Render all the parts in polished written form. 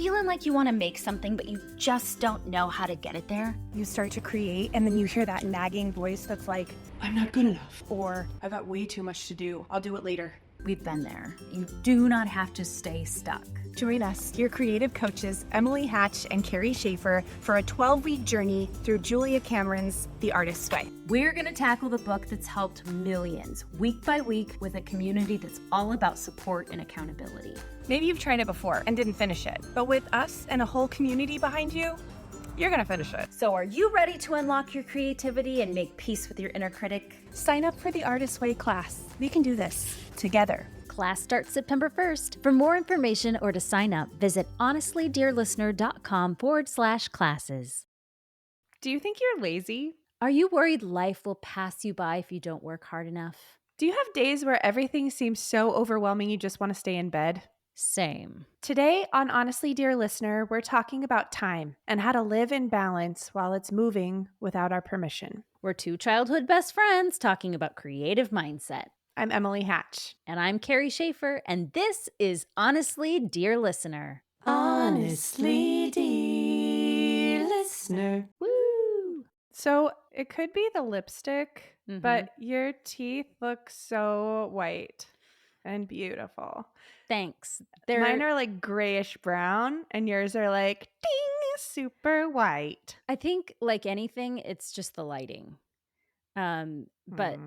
feeling like you want to make something, but you just don't know how to get it there? You start to create, and then you hear that nagging voice that's like, I'm not good enough. Or, I've got way too much to do. I'll do it later. We've been there. You do not have to stay stuck. Join us, your creative coaches, Emily Hatch and Carrie Schaefer, for a 12-week journey through Julia Cameron's The Artist's Way. We're going to tackle the book that's helped millions, week by week, with a community that's all about support and accountability. Maybe you've tried it before and didn't finish it, but with us and a whole community behind you, you're going to finish it. So are you ready to unlock your creativity and make peace with your inner critic? Sign up for the Artist's Way class. We can do this together. Class starts September 1st. For more information or to sign up, visit honestlydearlistener.com/classes. Do you think you're lazy? Are you worried life will pass you by if you don't work hard enough? Do you have days where everything seems so overwhelming you just want to stay in bed? Same. Today on Honestly Dear Listener, we're talking about time and how to live in balance while it's moving without our permission. We're two childhood best friends talking about creative mindset. I'm Emily Hatch. And I'm Carrie Schaefer, and this is Honestly Dear Listener. Honestly, dear listener. Woo! So it could be the lipstick, but your teeth look so white and beautiful. Thanks. Mine are like grayish brown, and yours are like ding, super white. I think, like anything, it's just the lighting. But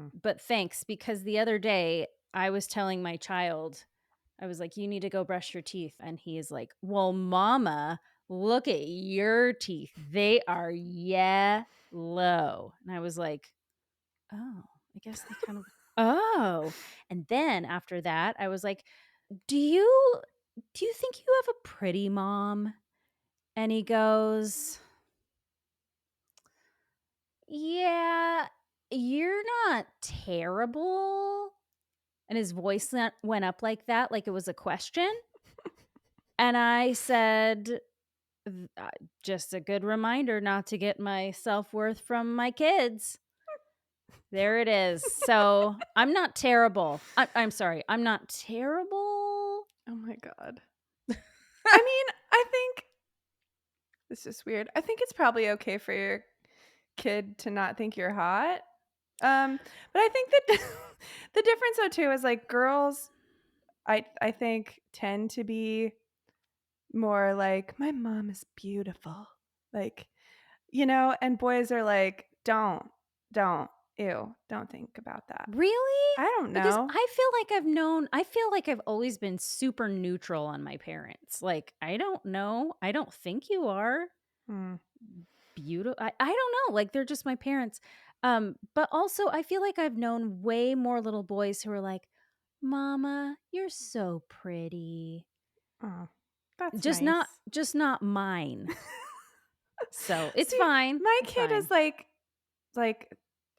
thanks, because the other day I was telling my child, I was like, you need to go brush your teeth. And he is like, well, mama, look at your teeth. They are yellow. And I was like, oh, I guess they kind of, oh. And then after that, I was like, do you think you have a pretty mom? And he goes, yeah, you're not terrible. And his voice went up like that, like it was a question. And I said, just a good reminder not to get my self-worth from my kids. There it is. So I'm not terrible. I'm sorry. I'm not terrible. Oh my God. I mean, I think this is weird. I think it's probably okay for your kid to not think you're hot. But I think that the difference though too is like girls, I think tend to be more like, my mom is beautiful. Like, you know, and boys are like, don't, ew, don't think about that. Really? I don't know. Because I feel like I've always been super neutral on my parents. Like, I don't know. I don't think you are beautiful. I don't know. Like, they're just my parents. But also I feel like I've known way more little boys who are like, Mama, you're so pretty. Oh, that's just nice. not mine. So it's See, fine. My It's kid fine. is like,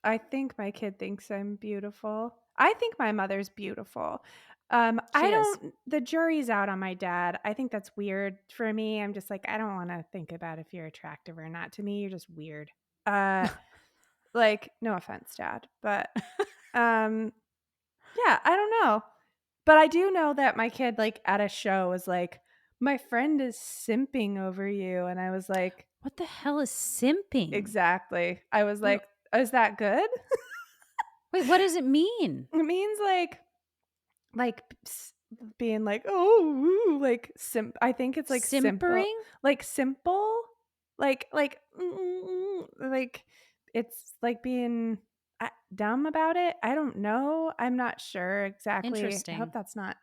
I think my kid thinks I'm beautiful. I think my mother's beautiful. The jury's out on my dad. I think that's weird for me. I'm just like, I don't want to think about if you're attractive or not. To me, you're just weird. Like, no offense, Dad, but yeah, I don't know. But I do know that my kid, like, at a show was like, my friend is simping over you. And I was like, What the hell is simping? exactly. I was like, is that good? Wait, what does it mean? It means like being like, oh, ooh, like I think it's like Simpering? simple, like it's like being dumb about it. I don't know. I'm not sure exactly. Interesting. I hope that's not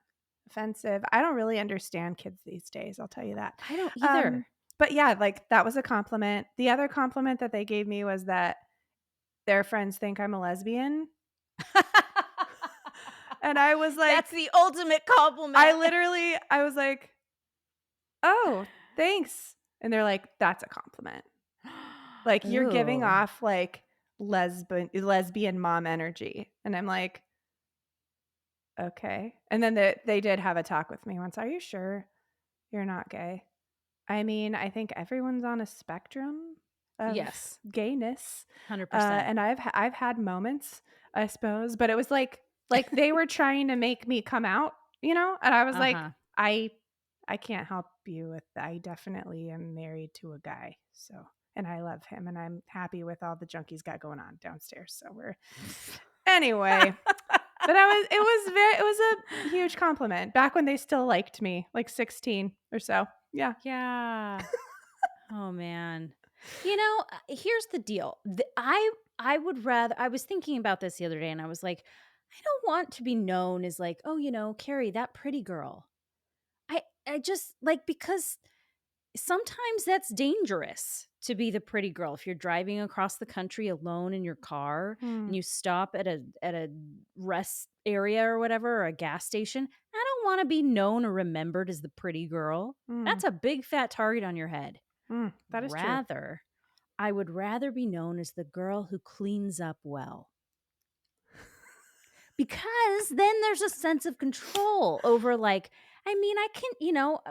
offensive. I don't really understand kids these days. I'll tell you that. I don't either. But yeah, like that was a compliment. The other compliment that they gave me was that their friends think I'm a lesbian. And I was like, that's the ultimate compliment. I was like, oh, thanks. And they're like, that's a compliment. Like, you're giving Ooh. off like lesbian mom energy. And I'm like, okay. And then they did have a talk with me once. Are you sure you're not gay? I mean, I think everyone's on a spectrum of Yes. gayness. 100%. And I've had moments, I suppose, but it was like they were trying to make me come out, you know? And I was like, I can't help you with that. I definitely am married to a guy. So, and I love him, and I'm happy with all the junk he's got going on downstairs. So anyway. But it was a huge compliment back when they still liked me, like 16 or so. Yeah. Yeah. Oh man. Here's the deal. I would rather, I was thinking about this the other day and I was like, I don't want to be known as like, oh, Carrie, that pretty girl. I just like, because sometimes that's dangerous to be the pretty girl. If you're driving across the country alone in your car and you stop at a rest area or whatever, or a gas station, I don't want to be known or remembered as the pretty girl. That's a big fat target on your head. That is true. I would rather be known as the girl who cleans up well. Because then there's a sense of control over, like, I can,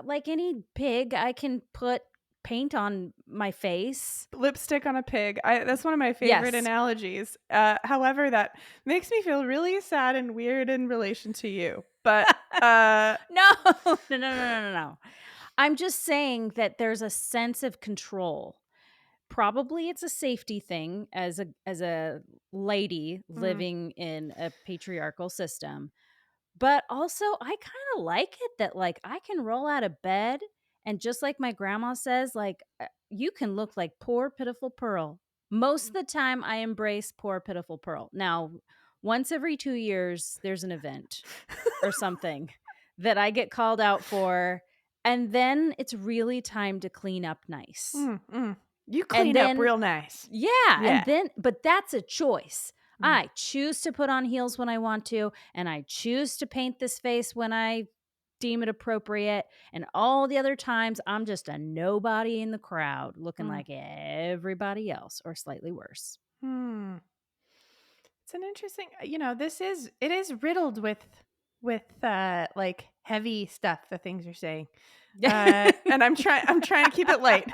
like any pig, I can put paint on my face. Lipstick on a pig. That's one of my favorite analogies. However, that makes me feel really sad and weird in relation to you. But No. I'm just saying that there's a sense of control. Probably it's a safety thing as a lady living in a patriarchal system. But also I kind of like it that, like, I can roll out of bed and, just like my grandma says, like, you can look like poor pitiful Pearl. Most of the time I embrace poor pitiful Pearl. Now, once every 2 years there's an event or something that I get called out for, and then it's really time to clean up nice. You clean up real nice. Yeah. And then, but that's a choice. I choose to put on heels when I want to, and I choose to paint this face when I deem it appropriate. And all the other times, I'm just a nobody in the crowd looking like everybody else, or slightly worse. It's an interesting, it is riddled with like heavy stuff, the things you're saying. And I'm trying to keep it light.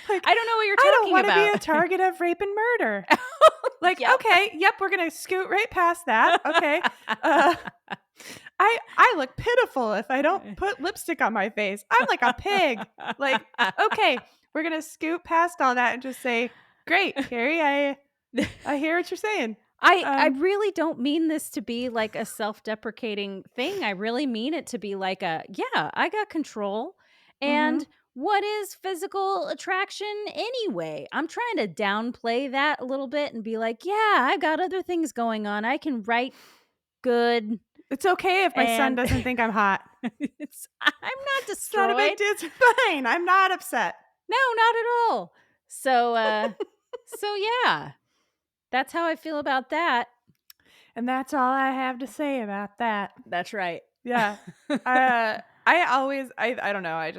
Like, I don't know what you're talking about. I don't want to be a target of rape and murder. Like, okay, yep, we're going to scoot right past that. Okay. I look pitiful if I don't put lipstick on my face. I'm like a pig. Like, okay, we're going to scoot past all that and just say, great, Carrie, I hear what you're saying. I really don't mean this to be like a self-deprecating thing. I really mean it to be like I got control. And what is physical attraction anyway? I'm trying to downplay that a little bit and be like, yeah, I've got other things going on. I can write good. It's okay if my son doesn't think I'm hot. I'm not destroyed. It's not a big deal. It's fine. I'm not upset. No, not at all. So, so yeah, that's how I feel about that. And that's all I have to say about that. That's right. Yeah. I don't know.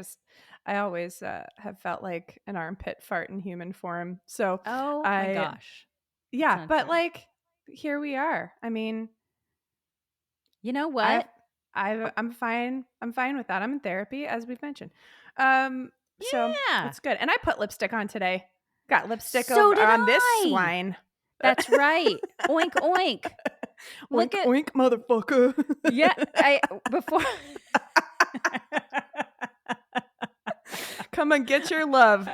I always have felt like an armpit fart in human form. So my gosh. Yeah, but like, here we are. I mean, you know what? I'm fine. I'm fine with that. I'm in therapy, as we've mentioned. So it's good. And I put lipstick on today. Got lipstick on this swine. That's right. Oink oink. Oink oink, motherfucker. Yeah, before come and get your love.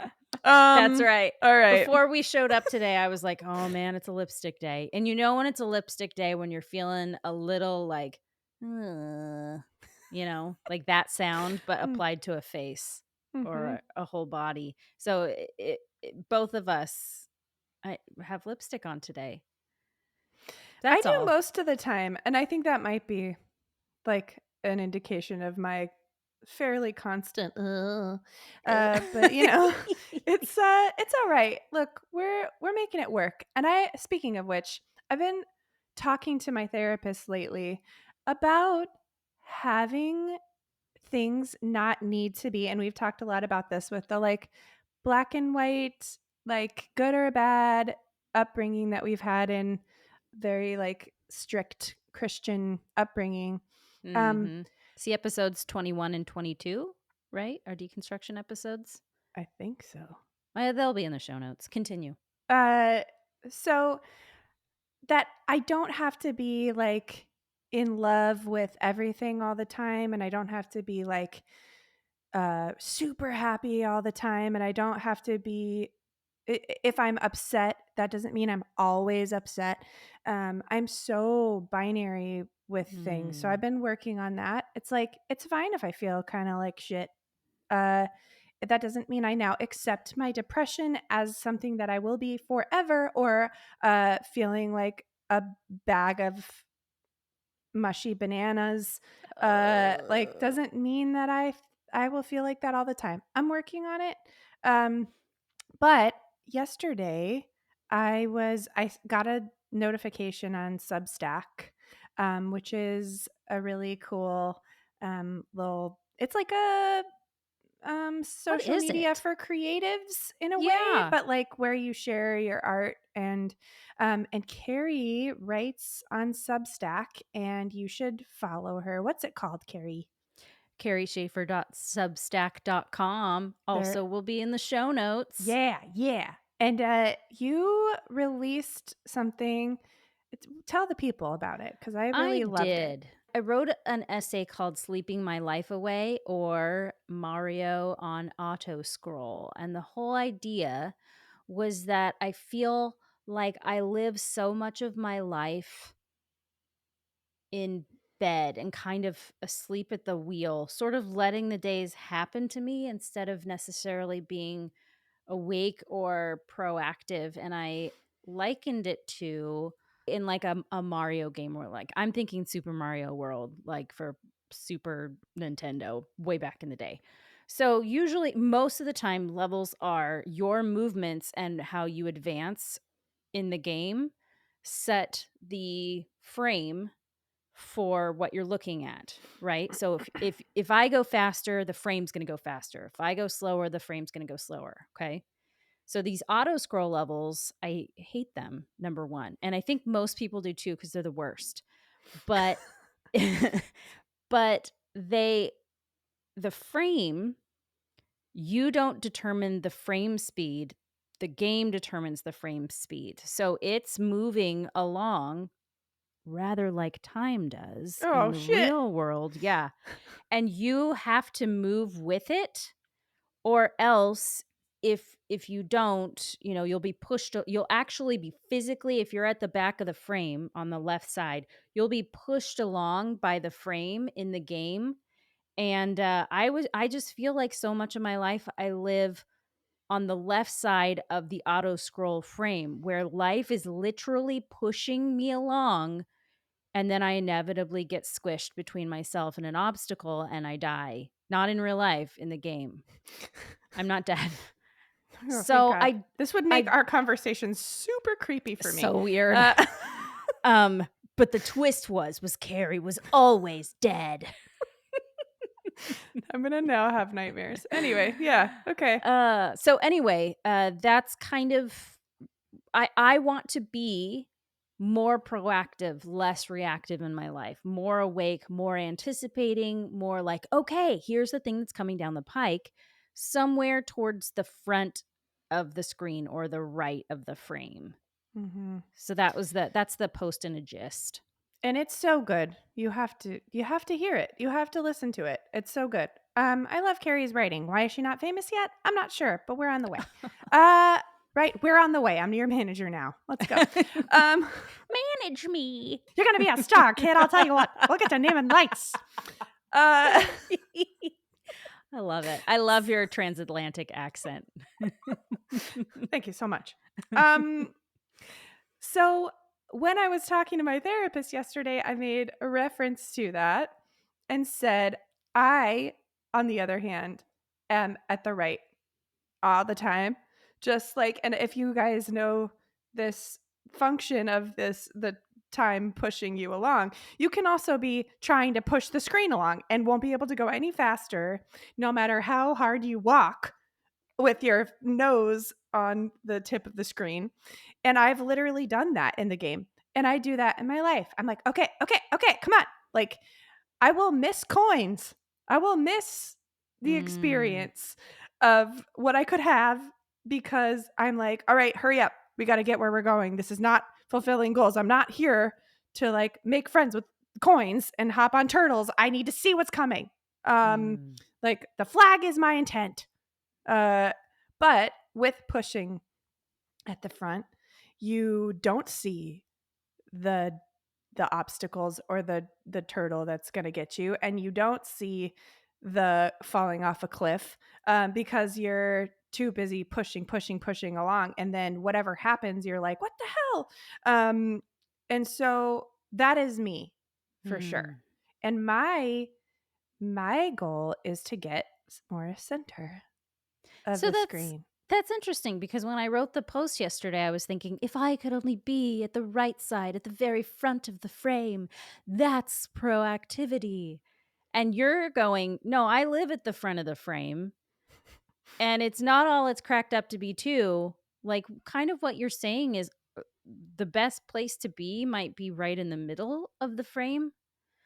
That's right. All right. Before we showed up today, I was like, oh man, it's a lipstick day. And you know when it's a lipstick day, when you're feeling a little like, like that sound, but applied to a face or a whole body. So both of us have lipstick on today. That's I do all. most of the time. And I think that might be like an indication of my fairly constant but it's all right. Look, we're making it work. And speaking of which, I've been talking to my therapist lately about having things not need to be, and we've talked a lot about this with the like black and white, like good or bad upbringing that we've had in very like strict Christian upbringing. See episodes 21 and 22, right? Our deconstruction episodes. I think so. They'll be in the show notes. Continue. So that I don't have to be like in love with everything all the time, and I don't have to be like super happy all the time, and I don't have to be. If I'm upset, that doesn't mean I'm always upset. I'm so binary with things, so I've been working on that. It's like it's fine if I feel kind of like shit. Uh, that doesn't mean I now accept my depression as something that I will be forever, or feeling like a bag of mushy bananas. Like doesn't mean that I will feel like that all the time. I'm working on it. Um, but yesterday I got a notification on Substack, which is a really cool little. It's like a What social is media it? for creatives in a way, Yeah. but like where you share your art. And Carrie writes on Substack, and you should follow her. What's it called, Carrie? CarrieSchaefer.substack.com There. also will be in the show notes. Yeah. And you released something. Tell the people about it, because I I really loved it. did. I wrote an essay called Sleeping My Life Away, or Mario on Autoscroll. And the whole idea was that I feel like I live so much of my life in bed and kind of asleep at the wheel, sort of letting the days happen to me instead of necessarily being awake or proactive. And I likened it to in like a Mario game, where like I'm thinking Super Mario World, like for Super Nintendo way back in the day. So usually most of the time levels are your movements and how you advance in the game set the frame for what you're looking at, right? So if I go faster, the frame's going to go faster. If I go slower, the frame's going to go slower, okay? So these auto scroll levels, I hate them, number one. And I think most people do too, because they're the worst. But but the frame, you don't determine the frame speed. The game determines the frame speed. So it's moving along rather like time does in Oh the shit. real world. Yeah. And you have to move with it, or else if you don't, you'll be pushed, you'll actually be physically, if you're at the back of the frame on the left side, you'll be pushed along by the frame in the game. And I just feel like so much of my life I live on the left side of the auto scroll frame, where life is literally pushing me along, and then I inevitably get squished between myself and an obstacle and I die. Not in real life, in the game. I'm not dead. Oh, thank So God. This would make I our conversation super creepy for me. so weird. But the twist was Carrie was always dead. I'm gonna now have nightmares. Anyway, yeah, okay. So anyway, that's kind of I want to be more proactive, less reactive in my life, more awake, more anticipating, more like, okay, here's the thing that's coming down the pike, somewhere towards the front of the screen or the right of the frame. Mm-hmm. So that's the post in a gist. And it's so good. You have to hear it. You have to listen to it. It's so good. I love Carrie's writing. Why is she not famous yet? I'm not sure, but we're on the way. Right, we're on the way. I'm your manager now. Let's go. Manage me. You're gonna be a star, kid. I'll tell you what. We'll get to naming lights. I love it. I love your transatlantic accent. Thank you so much. So when I was talking to my therapist yesterday, I made a reference to that and said, I, on the other hand, am at the right all the time. Just like, and if you guys know this function of the time pushing you along, you can also be trying to push the screen along and won't be able to go any faster, no matter how hard you walk with your nose on the tip of the screen. And I've literally done that in the game. And I do that in my life. I'm like, okay, come on. Like, I will miss coins. I will miss the experience of what I could have, because I'm like, all right, hurry up. We got to get where we're going. This is not fulfilling goals. I'm not here to like make friends with coins and hop on turtles. I need to see what's coming. Like the flag is my intent. But with pushing at the front, you don't see the obstacles or the turtle that's going to get you, and you don't see the falling off a cliff, because you're too busy pushing along, and then whatever happens you're like, what the hell? And so that is me for sure. And my goal is to get more center of So the screen. that's interesting, because when I wrote the post yesterday, I was thinking, if I could only be at the right side, at the very front of the frame, that's proactivity. And you're going, no, I live at the front of the frame, and it's not all it's cracked up to be too. Like, kind of what you're saying is the best place to be might be right in the middle of the frame.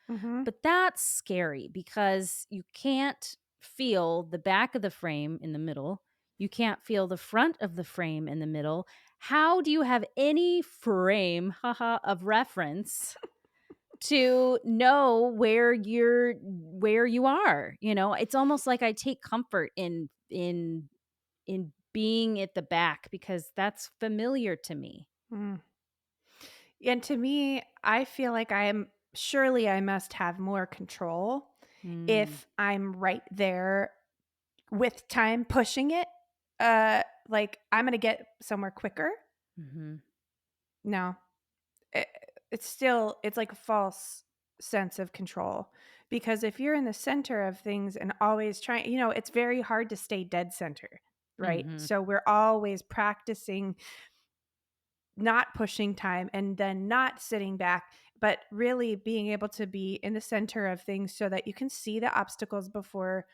Mm-hmm. But that's scary because you can't feel the back of the frame in the middle. You can't feel the front of the frame in the middle. How do you have any frame, of reference to know where you are? You know, it's almost like I take comfort in being at the back because that's familiar to me. Mm. And to me, I feel like I must have more control if I'm right there with time pushing it. Like I'm going to get somewhere quicker. Mm-hmm. No, it, it's like a false sense of control, because if you're in the center of things and always trying, it's very hard to stay dead center, right? Mm-hmm. So we're always practicing not pushing time and then not sitting back, but really being able to be in the center of things so that you can see the obstacles before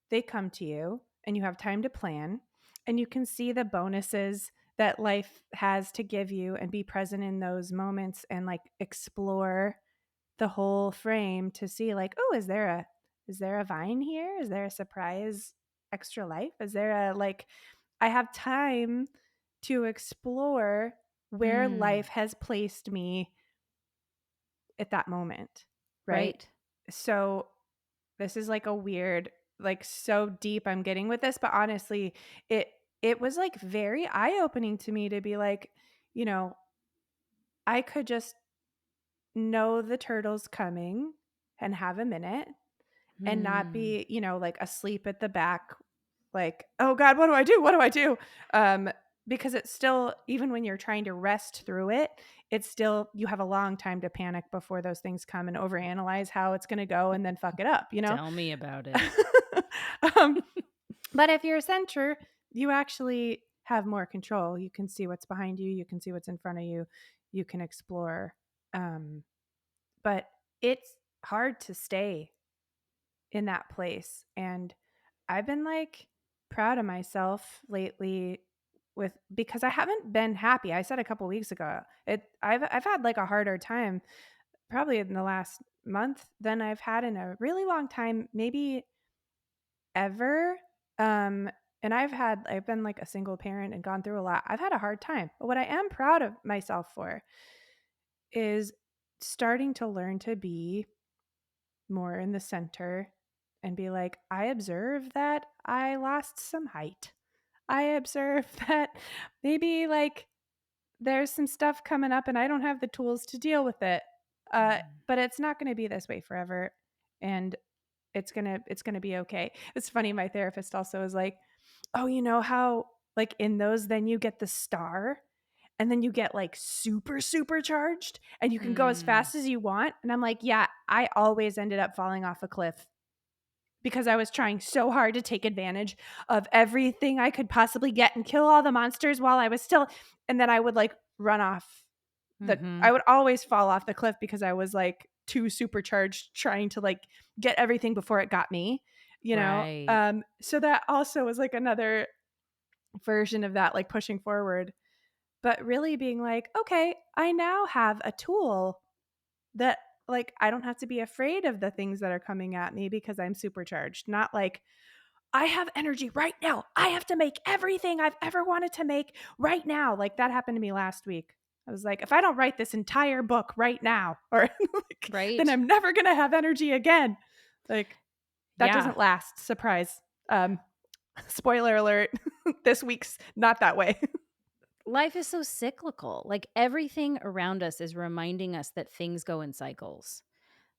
they come to you and you have time to plan, and you can see the bonuses that life has to give you and be present in those moments and like explore the whole frame to see like, oh, is there a vine here? Is there a surprise extra life? Is there a like I have time to explore where life has placed me at that moment, right? Right. So this is like a weird, like so deep I'm getting with this, but honestly, it was like very eye-opening to me to be like, I could just know the turtle's coming and have a minute and not be, like asleep at the back, like, oh God, what do I do? What do I do? Because it's still, even when you're trying to rest through it, it's still, you have a long time to panic before those things come and overanalyze how it's going to go and then fuck it up, Tell me about it. um, but if you're a center, you actually have more control. You can see what's behind you. You can see what's in front of you. You can explore. But it's hard to stay in that place. And I've been like proud of myself lately because I haven't been happy. I said a couple weeks ago, I've had like a harder time probably in the last month than I've had in a really long time, maybe ever. And I've been like a single parent and gone through a lot. I've had a hard time. But what I am proud of myself for is starting to learn to be more in the center and be like, I observe that I lost some height. I observe that maybe like there's some stuff coming up and I don't have the tools to deal with it. But it's not going to be this way forever. And it's going to be okay. It's funny. My therapist also is like, oh, you know how like in those, then you get the star and then you get like super supercharged and you can go as fast as you want. And I'm like, yeah, I always ended up falling off a cliff because I was trying so hard to take advantage of everything I could possibly get and kill all the monsters while I was still, and then I would like run off I would always fall off the cliff because I was like too supercharged trying to like get everything before it got me, Right. so that also was like another version of that, like pushing forward, but really being like, okay, I now have a tool that like I don't have to be afraid of the things that are coming at me because I'm supercharged. Not like I have energy right now. I have to make everything I've ever wanted to make right now. Like that happened to me last week. I was like, if I don't write this entire book right now, or like, then Right. I'm never going to have energy again. Like, That Yeah. doesn't last. Surprise. Um, spoiler alert. This week's not that way. Life is so cyclical. Like everything around us is reminding us that things go in cycles.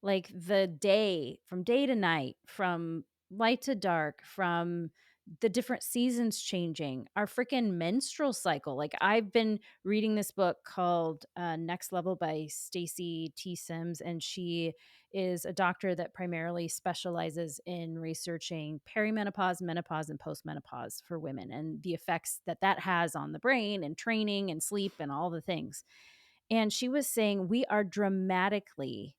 Like the day, from day to night, from light to dark, from the different seasons changing, our freaking menstrual cycle. Like I've been reading this book called Next Level by Stacy T. Sims, and she is a doctor that primarily specializes in researching perimenopause, menopause, and postmenopause for women and the effects that that has on the brain and training and sleep and all the things. And she was saying we are dramatically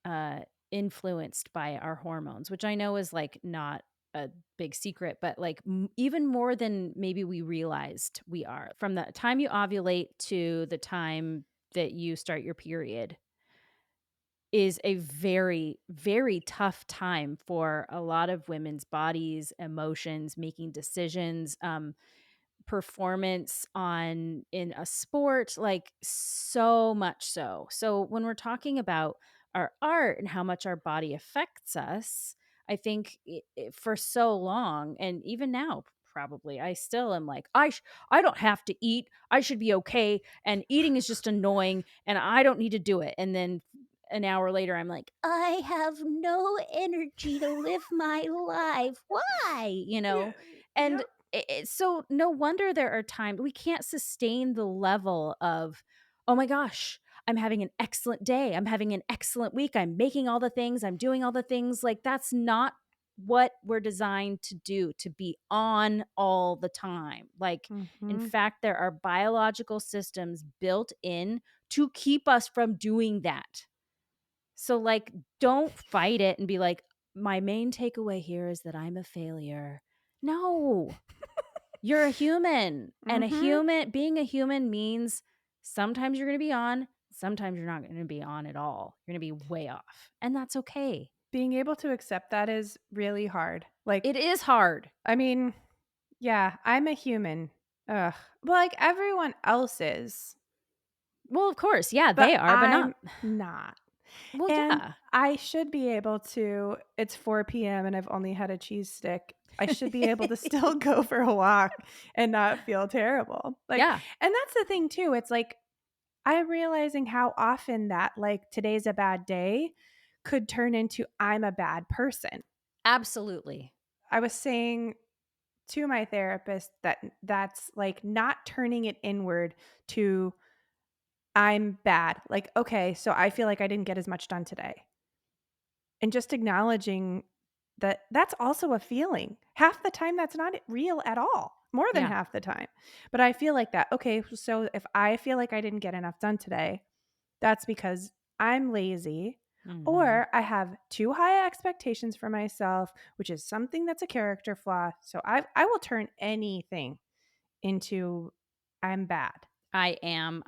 uh, influenced by our hormones, which I know is like not a big secret, but like even more than maybe we realized we are. From the time you ovulate to the time that you start your period is a very, very tough time for a lot of women's bodies, emotions, making decisions. Performance on in a sport, like so much so. So when we're talking about our art and how much our body affects us, I think for so long and even now probably I still am like I don't have to eat. I should be okay and eating is just annoying and I don't need to do it. And then an hour later I'm like I have no energy to live my life. Why? Yeah. And Yep. so no wonder there are times we can't sustain the level of, oh my gosh, I'm having an excellent day. I'm having an excellent week. I'm making all the things. I'm doing all the things. Like that's not what we're designed to do, to be on all the time. Like, in Mhm. fact, there are biological systems built in to keep us from doing that. So, like, don't fight it and be like, my main takeaway here is that I'm a failure. No, you're a human. And Mhm. being a human means sometimes you're going to be on, sometimes you're not going to be on at all. You're going to be way off. And that's okay. Being able to accept that is really hard. Like, It is hard. I mean, yeah, I'm a human. Ugh. Well, like everyone else is, Well, of course. Yeah, but they are, but not. I'm not. Well, And yeah. I should be able to, it's 4 p.m. and I've only had a cheese stick. I should be able to still go for a walk and not feel terrible. Like, Yeah, and that's the thing too. It's like, I'm realizing how often that, like, today's a bad day could turn into I'm a bad person. absolutely. I was saying to my therapist that that's like not turning it inward to I'm bad. Like, okay, so I feel like I didn't get as much done today. And just acknowledging that that's also a feeling. Half the time that's not real at all. More than Yeah. half the time. But I feel like that. Okay, so if I feel like I didn't get enough done today, that's because I'm lazy Hmm. or I have too high expectations for myself, which is something that's a character flaw. So I will turn anything into I'm bad. I am,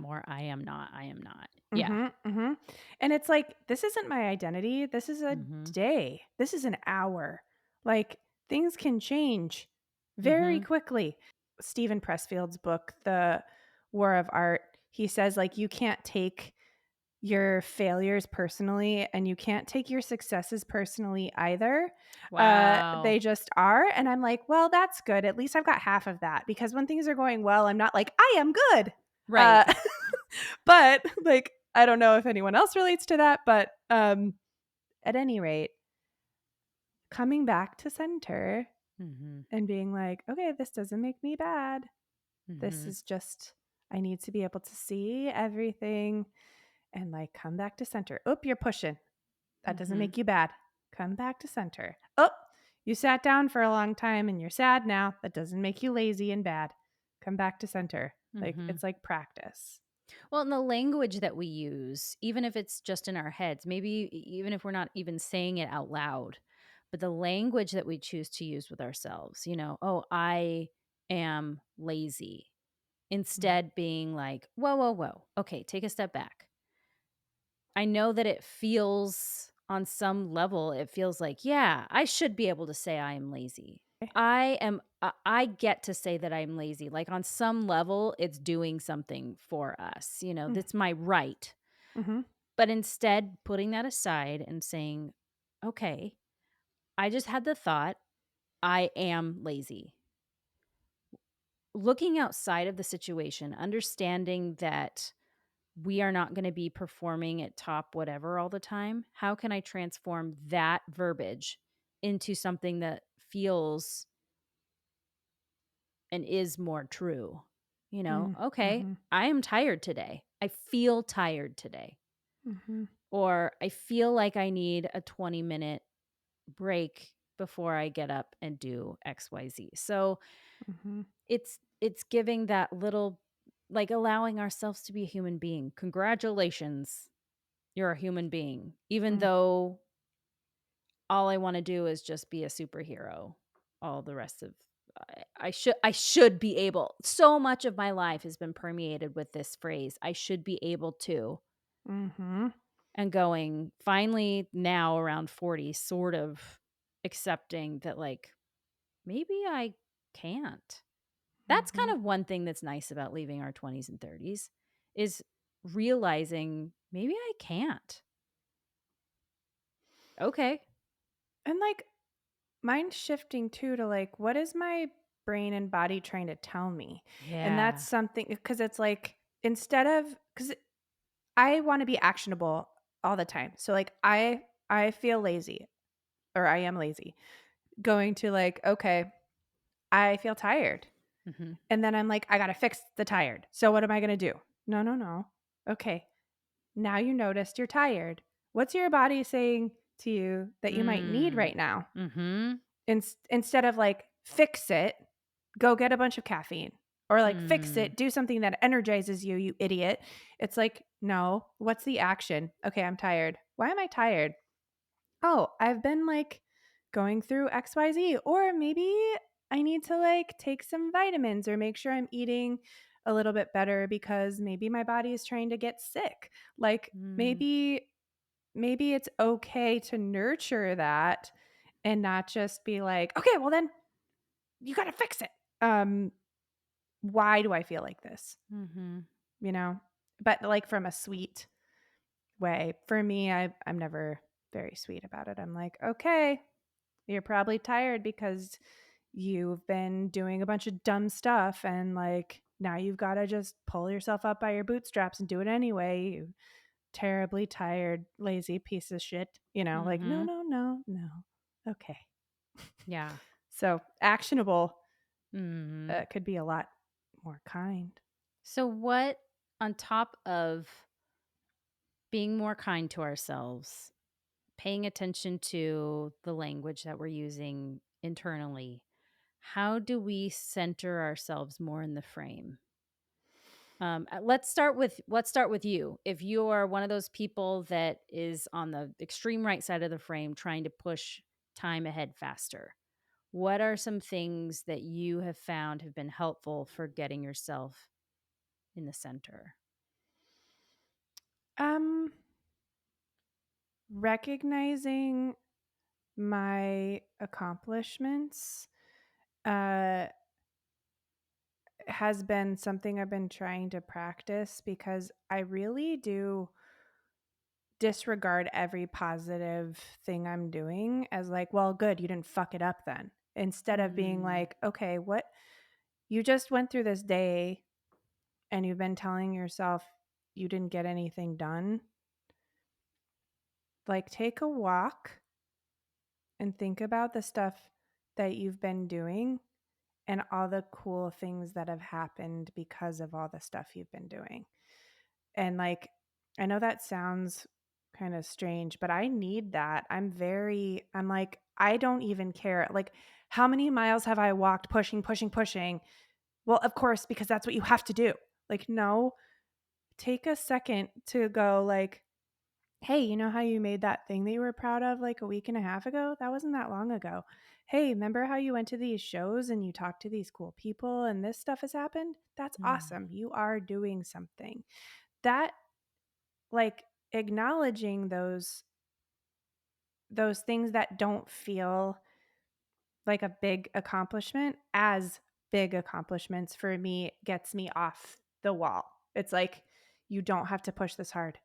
or I am not. I am not. Yeah. Mhm, mhm. And it's like, this isn't my identity. This is a Hmm. day. This is an hour. Like, things can change very Hmm. quickly. Stephen Pressfield's book, The War of Art, he says, like, you can't take your failures personally and you can't take your successes personally either. Wow. They just are. And I'm like, well, that's good. At least I've got half of that because when things are going well, I'm not like, I am good. Right. But like, I don't know if anyone else relates to that, but at any rate, coming back to center Hmm. and being like, okay, this doesn't make me bad. This Hmm. is just, I need to be able to see everything and like come back to center. Oh, you're pushing. That doesn't Hmm. make you bad. Come back to center. Oh, you sat down for a long time and you're sad now. That doesn't make you lazy and bad. Come back to center. Like, Hmm. it's like practice. Well, and the language that we use, even if it's just in our heads, maybe even if we're not even saying it out loud, but the language that we choose to use with ourselves, oh, I am lazy, instead being like, whoa, whoa, whoa. Okay, take a step back. I know that it feels on some level, it feels like, yeah, I should be able to say I am lazy. I get to say that I'm lazy. Like on some level, it's doing something for us. That's my right. Mm-hmm. But instead, putting that aside and saying, okay, I just had the thought, I am lazy. Looking outside of the situation, understanding that we are not going to be performing at top whatever all the time. How can I transform that verbiage into something that feels and is more true? You know, okay, Mm-hmm. I am tired today. I feel tired today. Mm-hmm. Or I feel like I need a 20-minute break before I get up and do XYZ. So Mm-hmm. it's giving that little, like, allowing ourselves to be a human being. Congratulations, you're a human being, even Mm. though all I want to do is just be a superhero. All the rest of I should be able. So much of my life has been permeated with this phrase. I should be able to. Mm-hmm. And going finally now around 40, sort of accepting that, like, maybe I can't. That's kind Mm-hmm. of one thing that's nice about leaving our 20s and 30s is realizing maybe I can't. Okay. And like mine's shifting too to like, what is my brain and body trying to tell me? And that's Yeah. something because it's like instead of because I want to be actionable all the time. So like I feel lazy or I am lazy. Going to like, okay, I feel tired. Mhm. And then I'm like, I gotta fix the tired. So what am I gonna do? No, no, no. Okay. Now you noticed you're tired. What's your body saying to you that you might need Mm. right now? Mhm. Instead of like fix it, go get a bunch of caffeine. Or like fix Mm. it, do something that energizes you, you idiot. It's like, no, what's the action? Okay, I'm tired. Why am I tired? Oh, I've been like going through XYZ. Or maybe I need to like take some vitamins or make sure I'm eating a little bit better because maybe my body is trying to get sick. Like Mm. maybe it's okay to nurture that and not just be like, okay, well then you got to fix it. Um why do I feel like this? Mhm. You know? But like from a sweet way. For me, I'm never very sweet about it. I'm like, okay, you're probably tired because you've been doing a bunch of dumb stuff and like now you've got to just pull yourself up by your bootstraps and do it anyway. You terribly tired, lazy piece of shit. You know, like, no, Mhm. no, no, no. Okay. Yeah. So actionable Mhm. could be a lot more kind. So what, on top of being more kind to ourselves, paying attention to the language that we're using internally, how do we center ourselves more in the frame? Let's start with you. If you are one of those people that is on the extreme right side of the frame trying to push time ahead faster, what are some things that you have found have been helpful for getting yourself in the center? Um, recognizing my accomplishments uh, has been something I've been trying to practice because I really do disregard every positive thing I'm doing as like, well, good, you didn't fuck it up then. Instead of being Mm, like, okay, what you just went through this day and you've been telling yourself you didn't get anything done. Like, take a walk and think about the stuff that you've been doing and all the cool things that have happened because of all the stuff you've been doing. And like, I know that sounds kind of strange, but I need that. I'm like, I don't even care. Like, how many miles have I walked pushing, pushing, pushing? Well, of course, because that's what you have to do. Like, no, take a second to go, like, hey, you know how you made that thing that you were proud of like a week and a half ago? That wasn't that long ago. Hey, remember how you went to these shows and you talked to these cool people and this stuff has happened? That's mm, awesome. You are doing something. That like acknowledging those things that don't feel like a big accomplishment as big accomplishments for me gets me off the wall. It's like you don't have to push this hard.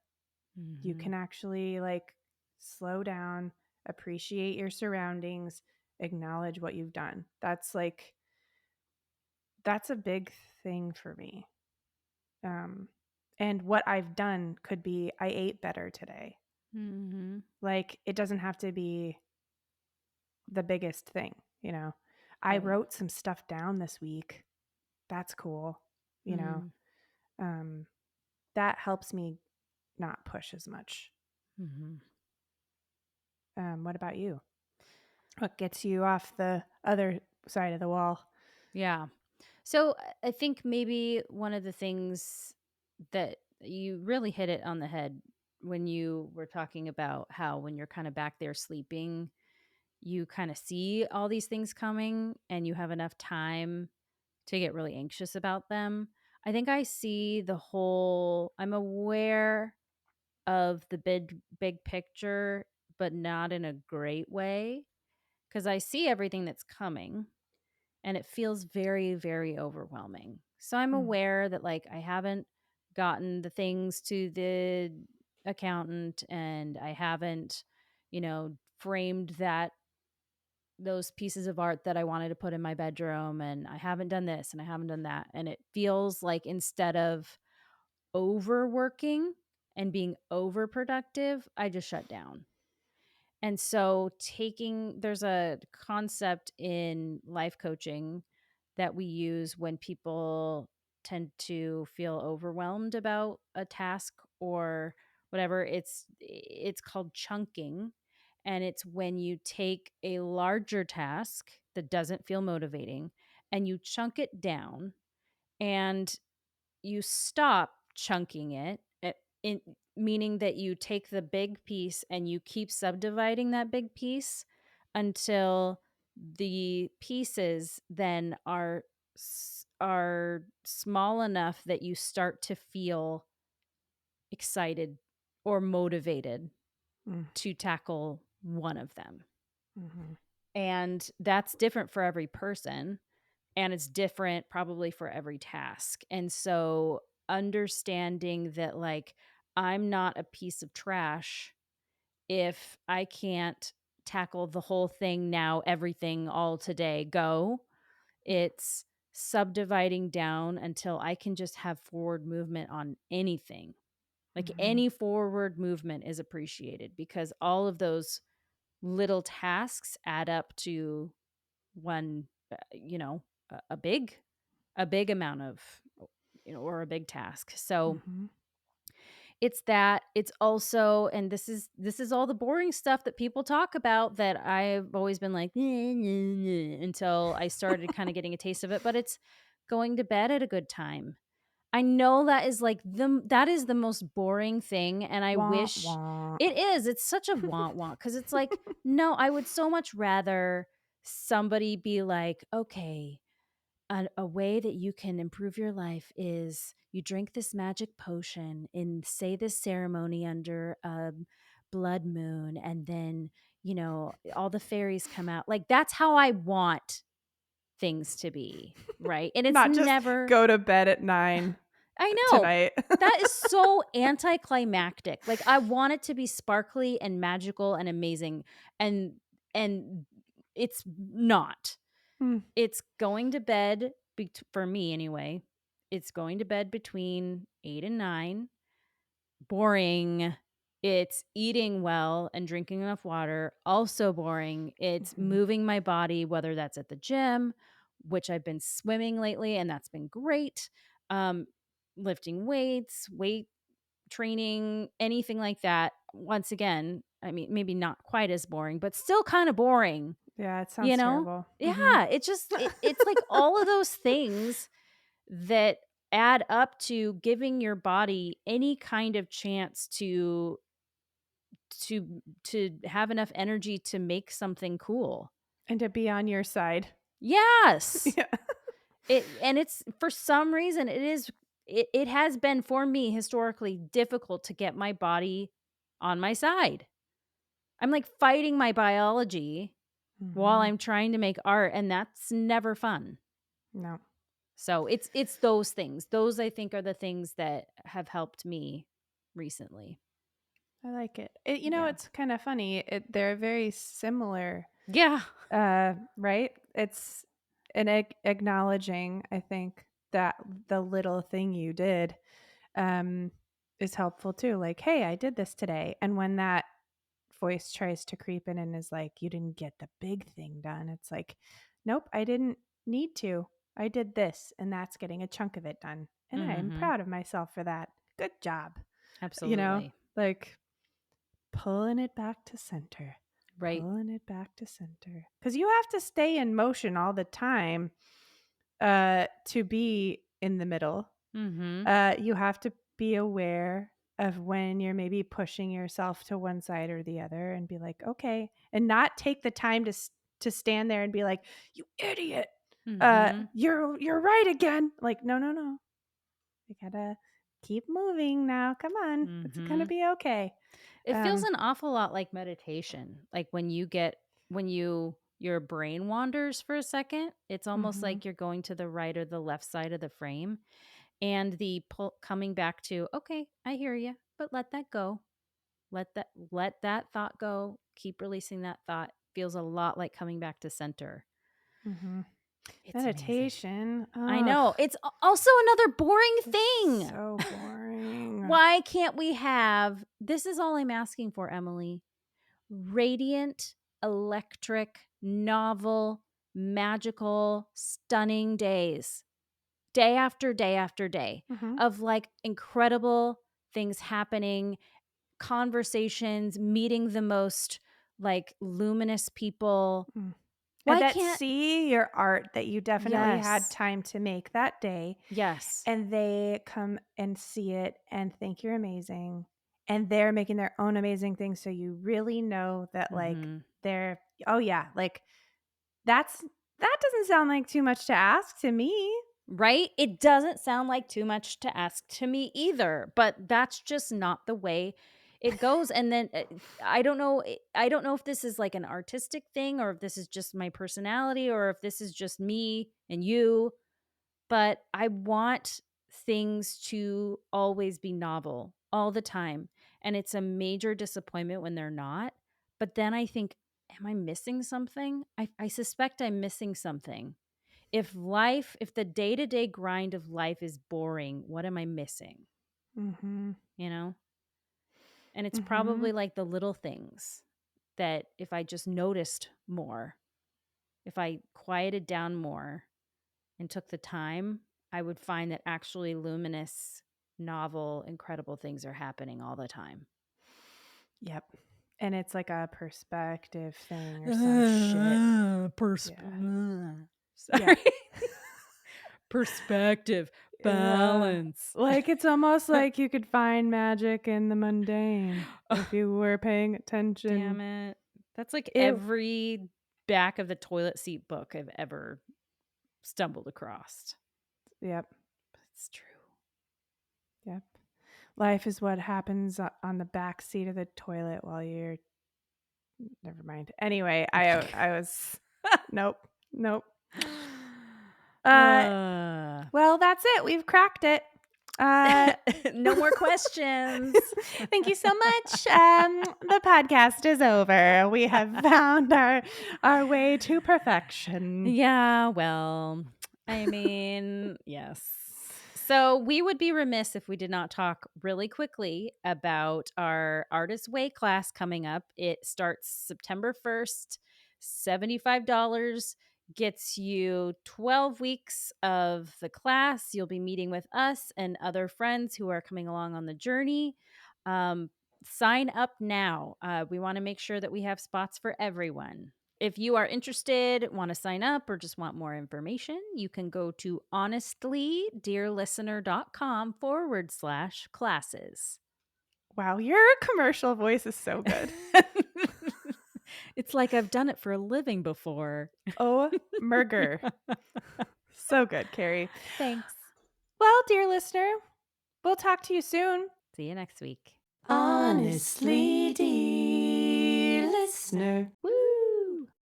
You mhm, can actually like slow down appreciate your surroundings, acknowledge what you've done. That's a big thing for me. And what I've done could be I ate better today. Mm-hmm. Like, it doesn't have to be the biggest thing, you know. I Right. wrote some stuff down this week. That's cool, you know. That helps me not push as much. Mm-hmm. What about you? What gets you off the other side of the wall? Yeah. So I think maybe one of the things that you really hit it on the head when you were talking about how when you're kind of back there sleeping, you kind of see all these things coming and you have enough time to get really anxious about them. I think I see I'm aware of the big picture, but not in a great way because I see everything that's coming and it feels very, very overwhelming. So I'm Mm, aware that like I haven't gotten the things to the accountant and I haven't, framed those pieces of art that I wanted to put in my bedroom and I haven't done this and I haven't done that. And it feels like instead of overworking and being overproductive, I just shut down. And so there's a concept in life coaching that we use when people tend to feel overwhelmed about a task or whatever. It's called chunking. And it's when you take a larger task that doesn't feel motivating and you chunk it down and you stop chunking it, in meaning that you take the big piece and you keep subdividing that big piece until the pieces then are small enough that you start to feel excited or motivated mm, to tackle one of them. mm-hmm, And that's different for every person. And it's different probably for every task. And so understanding that like I'm not a piece of trash if I can't tackle the whole thing now, everything all today, go. It's subdividing down until I can just have forward movement on anything. Like mm-hmm, any forward movement is appreciated because all of those little tasks add up to one, a big amount of, or a big task. So mm-hmm. it's also, and this is all the boring stuff that people talk about that I've always been like, "Nah, nah, nah," until I started kind of getting a taste of it, but it's going to bed at a good time. I know that is like that is the most boring thing. And I Wah, wish wah. it is. It's such a want because it's like, no, I would so much rather somebody be like, okay, a way that you can improve your life is you drink this magic potion in say this ceremony under a blood moon and then all the fairies come out. Like that's how I want things to be, right? And it's Not just never go to bed at 9 I know. tonight. That is so anticlimactic. Like I want it to be sparkly and magical and amazing and it's not. Mm, It's going to bed for me anyway. It's going to bed between 8 and 9. Boring. It's eating well and drinking enough water. Also boring. It's mhm, moving my body, whether that's at the gym, which I've been swimming lately, and that's been great. Um, Lifting weights, weight training, anything like that. Once again, I mean, maybe not quite as boring, but still kind of boring, Yeah, it you sounds know? terrible. Mhm, Yeah, it's like all of those things that add up to giving your body any kind of chance to have enough energy to make something cool. and to be on your side. Yes. Yeah. And it's for some reason it has been for me historically difficult to get my body on my side. I'm like fighting my biology while Mhm. I'm trying to make art and that's never fun. No. So it's those things. Those I think are the things that have helped me recently. I like it. You know, Yeah. it's kind of funny. They're very similar, Yeah. right? It's an acknowledging, I think, that the little thing you did um, is helpful too. Like, hey, I did this today. And when that voice tries to creep in and is like, you didn't get the big thing done, it's like, nope, I didn't need to. I did this, and that's getting a chunk of it done. And I'm Mm-hmm. proud of myself for that. Good job. You know, Absolutely. like pulling it back to center, Right. pulling it back to center. Because you have to stay in motion all the time to be in the middle. Mm-hmm. You have to be aware of when you're maybe pushing yourself to one side or the other and be like, okay, and not take the time to stand there and be like, you idiot. Mm-hmm. You're right again. Like, no. You gotta keep moving now. Come on. It's Mm-hmm. gonna be okay. It feels an awful lot like meditation. Like when your brain wanders for a second, it's almost Mhm. like you're going to the right or the left side of the frame, and the coming back to, okay, I hear you, but let that go. Let that thought go. Keep releasing that thought. Feels a lot like coming back to center. Mhm. It's amazing. Meditation. I Ugh, know. It's also another boring thing. so boring. Why can't we have, this is all I'm asking for, Emily, radiant, electric, novel, magical, stunning days, day after day after day, Mhm. of like incredible things happening, conversations, meeting the most like luminous people. Mm. And Why that can't, see your art that you definitely had yes, time to make that day, yes, and they come and see it and think you're amazing, and they're making their own amazing things, so you really know that like hmm, they're, oh yeah, like that doesn't sound like too much to ask to me. right? It doesn't sound like too much to ask to me either, but that's just not the way it goes. And then I don't know. I don't know if this is like an artistic thing or if this is just my personality or if this is just me and you, but I want things to always be novel all the time. And it's a major disappointment when they're not. But then I think, am I missing something? I suspect I'm missing something. If the day-to-day grind of life is boring, what am I missing? Mhm. You know? And it's Mhm. probably like the little things that if I just noticed more, if I quieted down more and took the time, I would find that actually luminous, novel, incredible things are happening all the time. Yep. And it's like a perspective thing or some shit. Yeah. Yeah. Sorry. Perspective, Yeah. balance. Like it's almost like you could find magic in the mundane if you were paying attention. Damn it. That's like Ew. every back of the toilet seat book I've ever stumbled across. Yep. But it's true. Yep. Life is what happens on the back seat of the toilet while you're, never mind. Anyway, I was nope. Nope. Uh well, that's it. We've cracked it. No more questions. Thank you so much. The podcast is over. We have found our way to perfection. Yeah, well, I mean, yes. So we would be remiss if we did not talk really quickly about our Artist Way class coming up. It starts September 1st, $75, gets you 12 weeks of the class. You'll be meeting with us and other friends who are coming along on the journey. Um, Sign up now. We want to make sure that we have spots for everyone. If you are interested, want to sign up, or just want more information, you can go to honestlydearlistener.com/classes. Wow, your commercial voice is so good. It's like I've done it for a living before. Oh, Murger. So good, Carrie. Thanks. Well, dear listener, we'll talk to you soon. See you next week. Honestly, dear listener. Woo!